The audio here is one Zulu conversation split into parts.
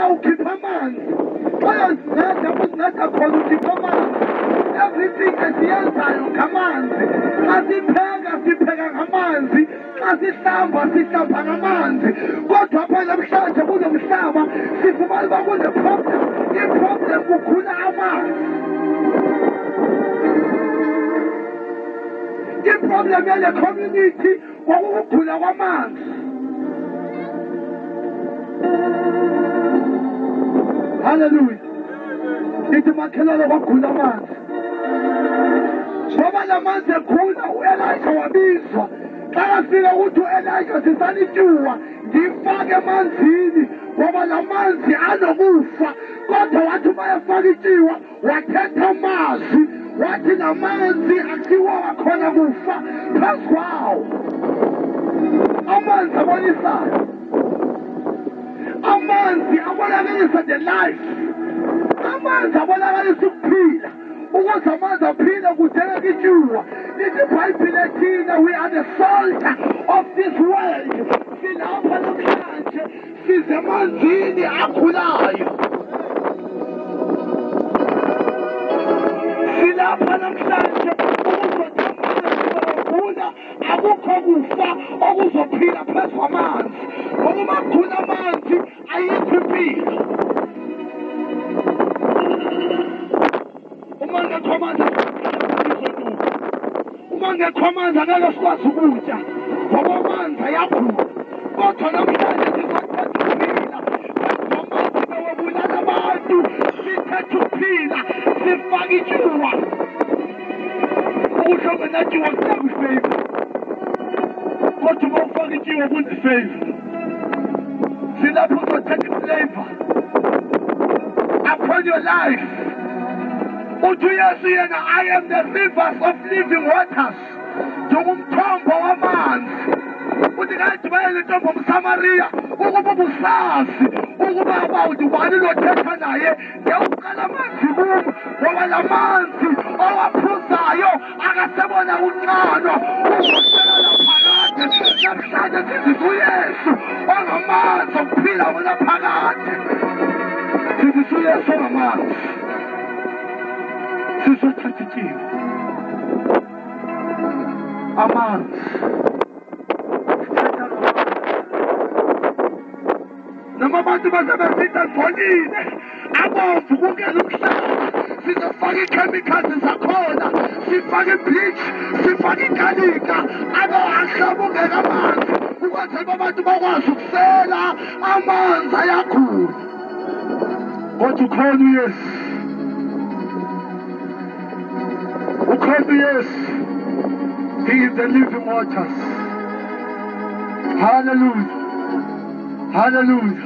ukhipha amanzi bayazinceda ukuzinceda khona ukhipha amanzi. Everything esiyenzayo ngamanzi. Xa sipheka sipheka ngamanzi, xa sihlamba sihlamba ngamanzi. Kodwa apha namhlanje kulo mhlaba sifumana uba kune-problem. I-problem kukhula amanzi. I-problem yale community kwakukugula kwamanzi. Hallelujah. Ithi makhelwane kwagula amanzi. Ngoba la manzi ekhula u-Elijah wabizwa. Xa kafika ukuthi u-Elijah sisanityuwa ngifake emanzini ngoba la manzi anokufa. Kodwa wathi uma efaka ityiwa wathetha amazwi wathi la manzi akuthiwa wakhona kufa phezu kwawo. Amanzi abonisayo. Amanzi abonakalisa the life. Amanzi abonakalisa ukuphila. Ukuze amanzi aphile kudingeka ityiwa. Lithi iBhayibhile ethina we are the salt of this world. Silapha namhlanje size emanzini akhulayo. Silapha namhlanje ukuze amanzi akhula akukho kufa okuzophila phezu kwamanzi. Ngoba kukhula amanzi ayikho impilo. Uma ngekho amanzi asizonuka. Uma ngekho amanzi angeke sikwazi ukutya ngoba amanzi ayakhula. Kodwa namhlanje sisathetha ukuphila phezu kwamanzi bewabulala abantu. Sithetha ukuphila sifake ityiwa. Ukuhlonga natyiwa kunaku-favor. Kodwa uma ufake ityiwa kundi-favor. Silapho uzothatha i-flavor upon your life. Uthi uYesu yena I am the rivers of living waters. Njengomthombo wamanzi. Uthi kayidibane nentombi umSamariya ukuba ubusazi ukuba abawudibani lothetha naye ngewuqala amanzi kum ngoba la manzi owaphuzayo akasebona uncano ukuselela phakade. Namhlanje sizisa uYesu ongamanzi okuphila wona phakade. Sizisa uYesu ongamanzi. Sizothatha ityiwa. Amanzi. Noma abantu basebenzisa ngcolile abomvu kungena umhlaba. Sizofaka i-chemicals zakhona. Sifake i-bleach, sifake igalika. Ahlabungeka amanzi. Ukwenzela abantu bakwazi ukusela amanzi ayakhula. Kodwa ukhona uYesu. Ukhona uYesu. He is the living waters. Hallelujah. Hallelujah.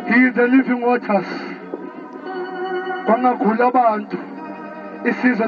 He is the living waters. Kwangagula abantu isizwe